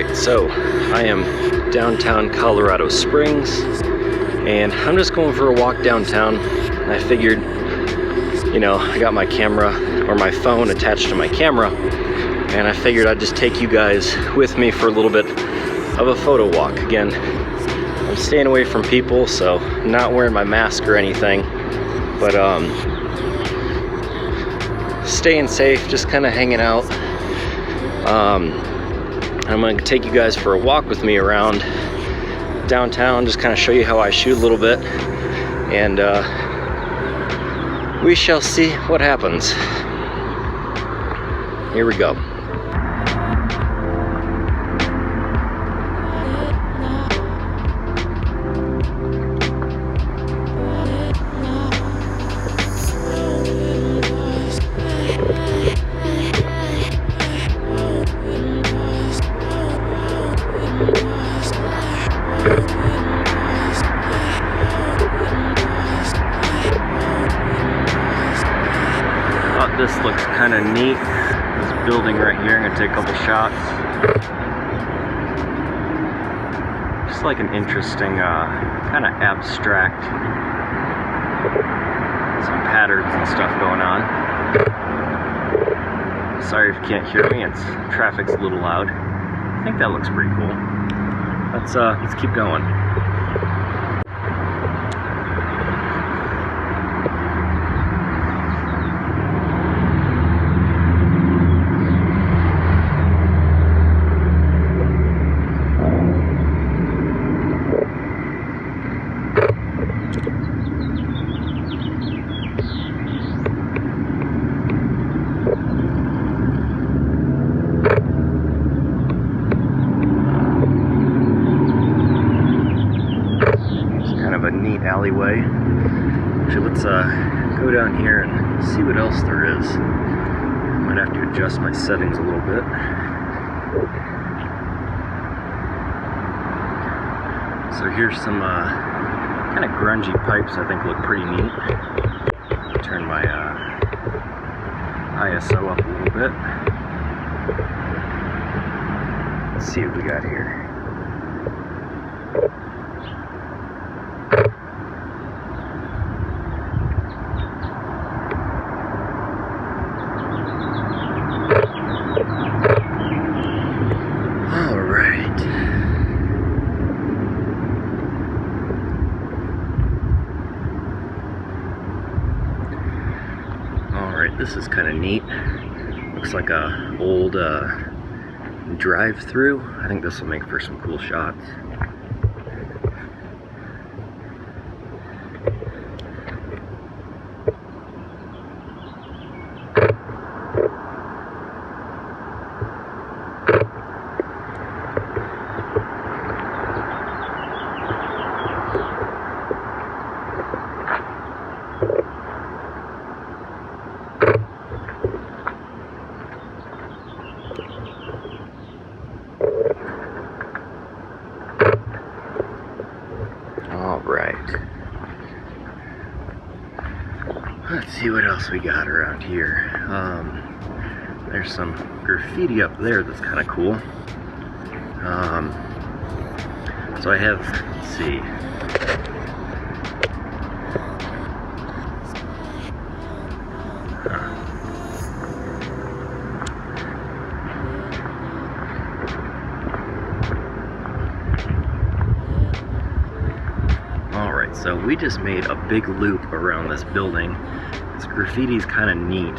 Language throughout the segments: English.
Alright, so I am downtown Colorado Springs, and I'm just going for a walk downtown. I figured, you know, I got my camera, or my phone attached to my camera, and I figured I'd just take you guys with me for a little bit of a photo walk. Again, I'm staying away from people, so I'm not wearing my mask or anything, but staying safe, just kind of hanging out. I'm going to take you guys for a walk with me around downtown, just kind of show you how I shoot a little bit, and we shall see what happens. Here we go. This looks kind of neat. This building right here, I'm going to take a couple shots. Just like an interesting, kind of abstract, some patterns and stuff going on. Sorry if you can't hear me, traffic's a little loud. I think that looks pretty cool. Let's keep going. Neat alleyway. Actually, let's go down here and see what else there is. Might have to adjust my settings a little bit. So here's some kind of grungy pipes I think look pretty neat. Turn my ISO up a little bit. Let's see what we got here. This is kind of neat. Looks like a old drive-through. I think this will make for some cool shots. Let's see what else we got around here. There's some graffiti up there that's kind of cool. So I have, let's see. Alright, so we just made a big loop around this building. This graffiti's kind of neat.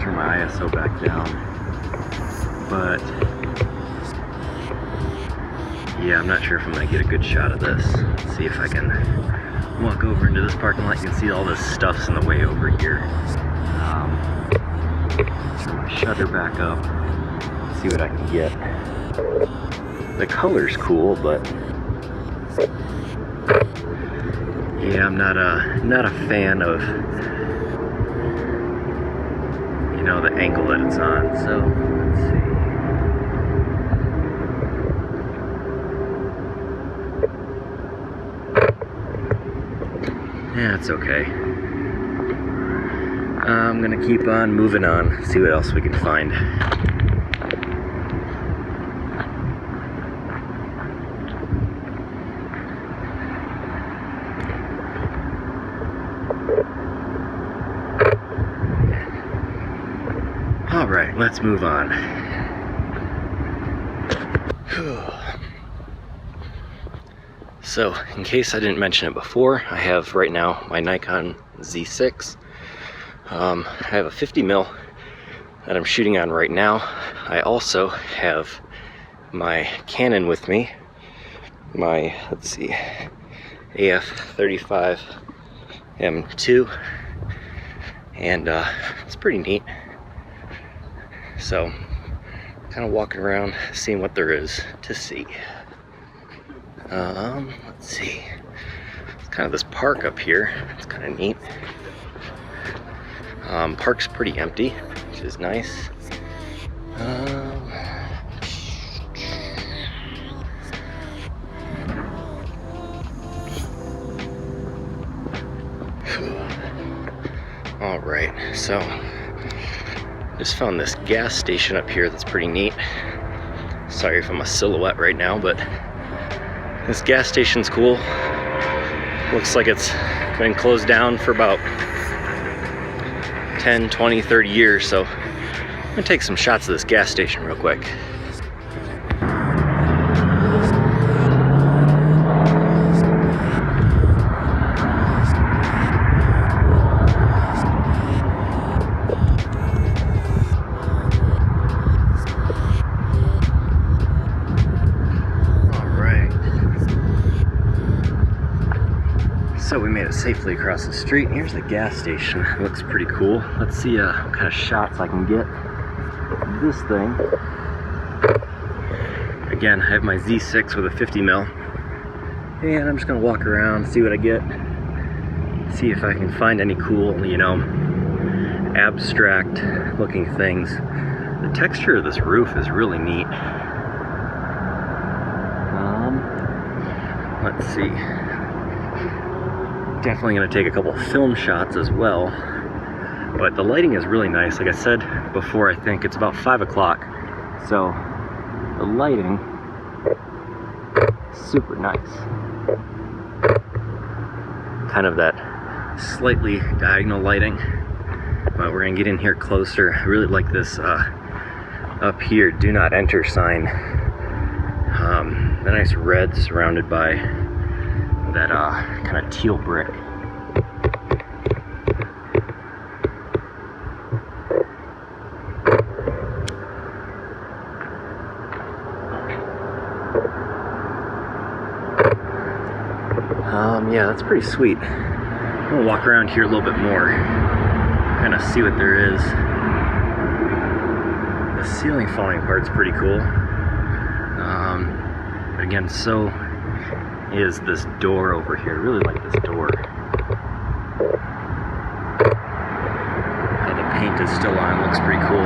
Turn my ISO back down. But yeah, I'm not sure if I'm going to get a good shot of this. Let's see if I can walk over into this parking lot. You can see all this stuff's in the way over here. Turn my shutter back up. See what I can get. The color's cool, but yeah, I'm not a fan of, you know, the angle that it's on. So let's see. Yeah, it's okay. I'm gonna keep on moving on, see what else we can find. let's move on. So, in case I didn't mention it before, I have right now my Nikon Z6. I have a 50mm that I'm shooting on right now. I also have my Canon with me, my, let's see, AF35M II, and it's pretty neat. So, kind of walking around, seeing what there is to see. Let's see. It's kind of this park up here. It's kind of neat. Park's pretty empty, which is nice. All right, so just found this gas station up here that's pretty neat. Sorry if I'm a silhouette right now, but this gas station's cool. Looks like it's been closed down for about 10, 20, 30 years, so I'm gonna take some shots of this gas station real quick. So we made it safely across the street. Here's the gas station. It looks pretty cool. Let's see what kind of shots I can get of this thing. Again, I have my Z6 with a 50mm. And I'm just gonna walk around, see what I get. See if I can find any cool, you know, abstract looking things. The texture of this roof is really neat. Let's see. Definitely going to take a couple film shots as well, but the lighting is really nice. Like I said before, I think it's about 5 o'clock, so the lighting is super nice. Kind of that slightly diagonal lighting, but we're going to get in here closer. I really like this up here, do not enter sign. The nice red surrounded by that kind of teal brick. Yeah, that's pretty sweet. I'm gonna walk around here a little bit more, kind of see what there is. The ceiling falling part's pretty cool. But again, so is this door over here. I really like this door. How the paint is still on, it looks pretty cool.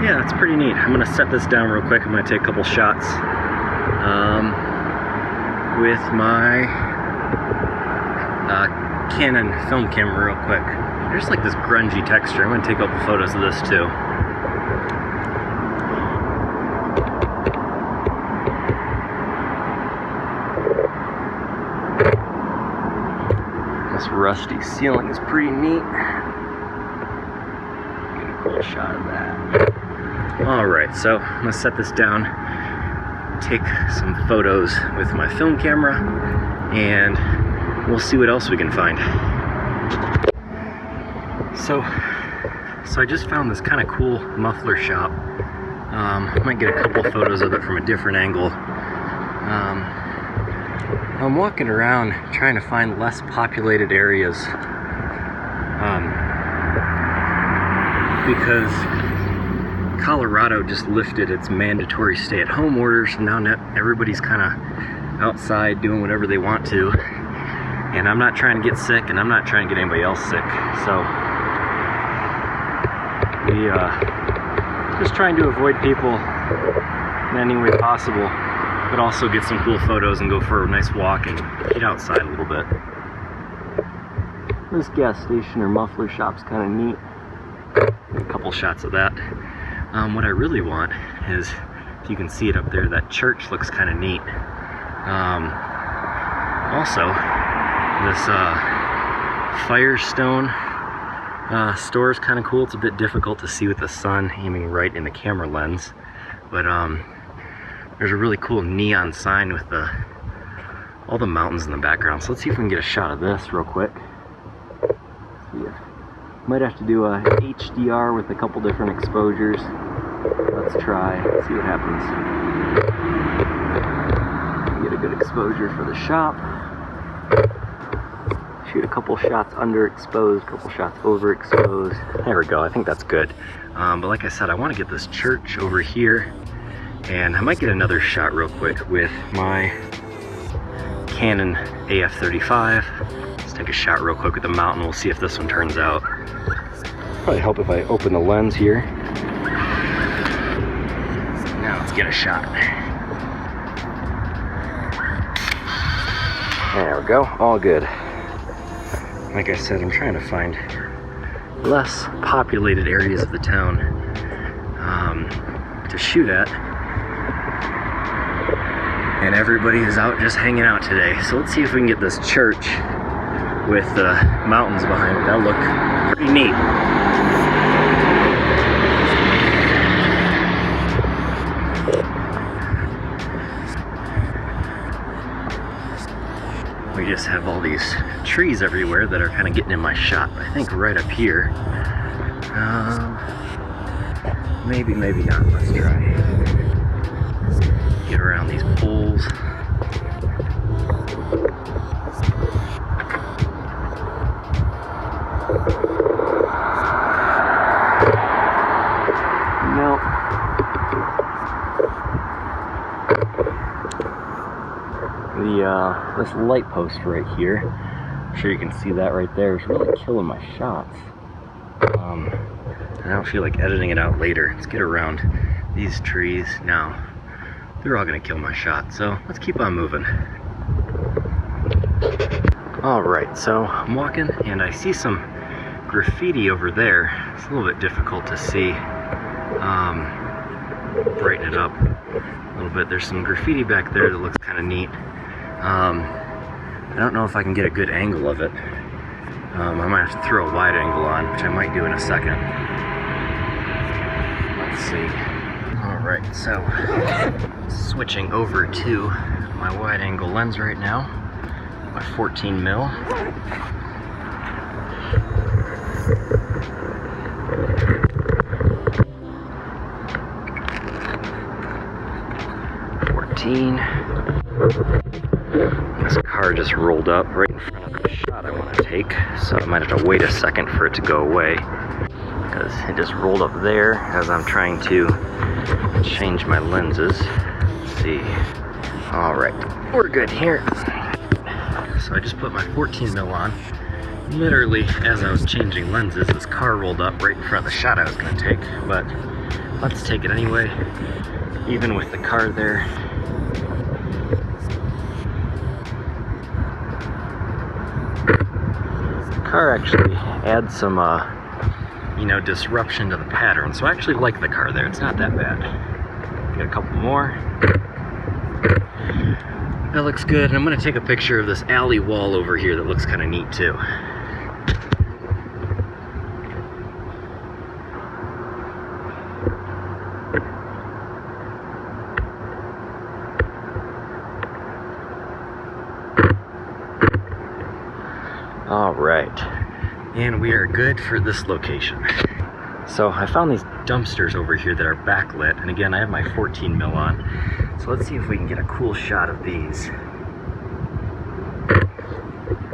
Yeah, it's pretty neat. I'm gonna set this down real quick. I'm gonna take a couple shots with my Canon film camera real quick. There's like this grungy texture. I'm gonna take a couple photos of this too. This rusty ceiling is pretty neat. Get a cool shot of that. Alright, so I'm gonna set this down, take some photos with my film camera, and we'll see what else we can find. So I just found this kind of cool muffler shop. I might get a couple photos of it from a different angle. I'm walking around trying to find less populated areas because Colorado just lifted its mandatory stay-at-home orders, and now everybody's kind of outside doing whatever they want to, and I'm not trying to get sick, and I'm not trying to get anybody else sick, so we just trying to avoid people in any way possible, but also get some cool photos and go for a nice walk and get outside a little bit. This gas station or muffler shop's kind of neat. A couple shots of that. What I really want is, if you can see it up there, that church looks kind of neat. Also, this Firestone Store's kind of cool. It's a bit difficult to see with the sun aiming right in the camera lens, but there's a really cool neon sign with all the mountains in the background. So let's see if we can get a shot of this real quick. Might have to do a HDR with a couple different exposures. Let's try, see what happens. Get a good exposure for the shop. Shoot a couple shots underexposed, a couple shots overexposed. There we go, I think that's good. But like I said, I want to get this church over here, and I might get another shot real quick with my Canon AF35. Let's take a shot real quick with the mountain. We'll see if this one turns out. Probably help if I open the lens here. Now let's get a shot. There we go, all good. Like I said, I'm trying to find less populated areas of the town to shoot at. And everybody is out just hanging out today. So let's see if we can get this church with the mountains behind it. That'll look pretty neat. We just have all these trees everywhere that are kind of getting in my shot. I think right up here. Maybe not. Let's try. Get around these poles. Nope. This light post right here, I'm sure you can see that right there, is really killing my shots. And I don't feel like editing it out later. Let's get around these trees. Now, they're all gonna kill my shot, so let's keep on moving. Alright, so I'm walking and I see some graffiti over there. It's a little bit difficult to see. Brighten it up a little bit. There's some graffiti back there that looks kind of neat. I don't know if I can get a good angle of it. I might have to throw a wide angle on, which I might do in a second. Let's see. Alright, so switching over to my wide angle lens right now, my 14 mil. This car just rolled up right in front of the shot I want to take, so I might have to wait a second for it to go away, because it just rolled up there as I'm trying to change my lenses. Let's see. Alright, we're good here. So I just put my 14 mil on. Literally, as I was changing lenses, this car rolled up right in front of the shot I was going to take, but let's take it anyway, even with the car there. Car actually adds some disruption to the pattern, so I actually like the car there. It's not that bad. Get a couple more. That looks good, and I'm going to take a picture of this alley wall over here that looks kind of neat too. Alright, and we are good for this location. So I found these dumpsters over here that are backlit, and again I have my 14 mil on, so let's see if we can get a cool shot of these.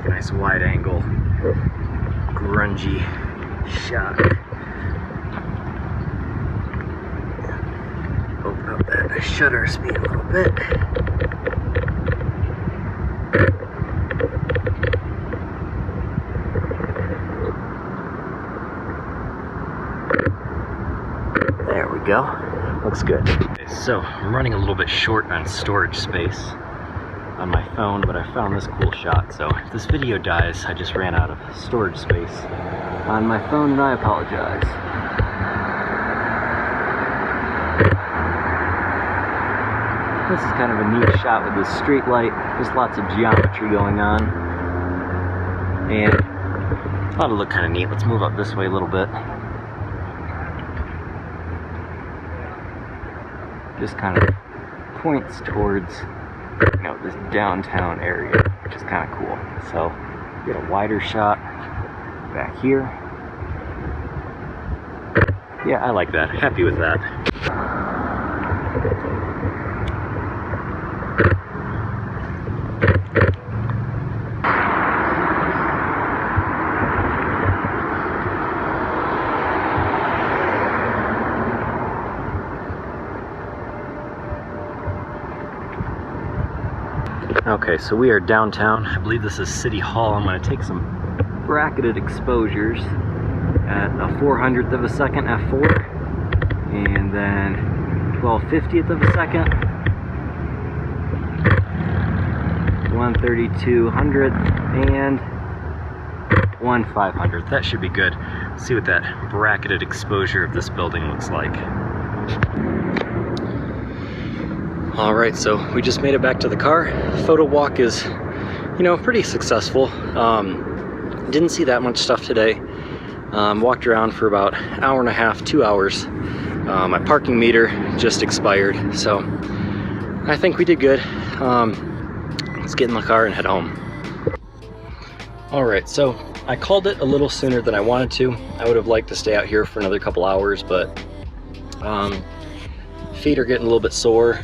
Nice wide angle, grungy shot. Open up that shutter speed a little bit. Go. Looks good. Okay, so I'm running a little bit short on storage space on my phone, but I found this cool shot. So if this video dies, I just ran out of storage space on my phone, and I apologize. This is kind of a neat shot with this street light. There's lots of geometry going on, and Thought it'd look kind of neat. Let's move up this way a little bit. Just kind of points towards, you know, this downtown area, which is kind of cool. So get a wider shot back here. Yeah, I like that. Happy with that. Okay, so we are downtown. I believe this is City Hall. I'm going to take some bracketed exposures at a 400th of a second f4, and then 12/50th of a second, 1/3200th, and 1/500th. That should be good. Let's see what that bracketed exposure of this building looks like. All right, so we just made it back to the car. Photo walk is, you know, pretty successful. Didn't see that much stuff today. Walked around for about an hour and a half, 2 hours. My parking meter just expired, so I think we did good. Let's get in the car and head home. All right, so I called it a little sooner than I wanted to. I would have liked to stay out here for another couple hours, but feet are getting a little bit sore,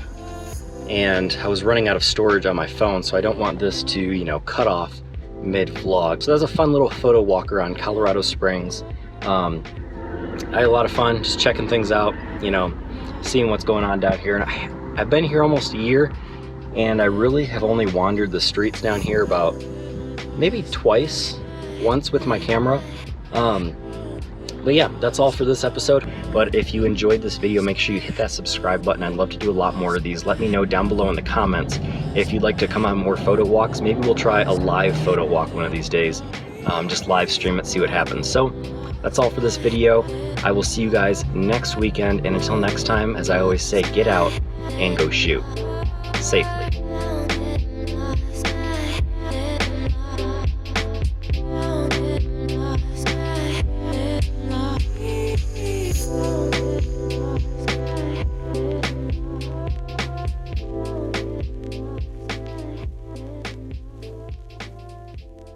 and I was running out of storage on my phone, so I don't want this to, you know, cut off mid-vlog. So that's a fun little photo walk around Colorado Springs. I had a lot of fun just checking things out, you know, seeing what's going on down here. And I've been here almost a year, and I really have only wandered the streets down here about maybe twice, once with my camera. But yeah, that's all for this episode. But if you enjoyed this video, make sure you hit that subscribe button. I'd love to do a lot more of these. Let me know down below in the comments if you'd like to come on more photo walks. Maybe we'll try a live photo walk one of these days. Just live stream it, see what happens. So that's all for this video. I will see you guys next weekend. And until next time, as I always say, get out and go shoot safely.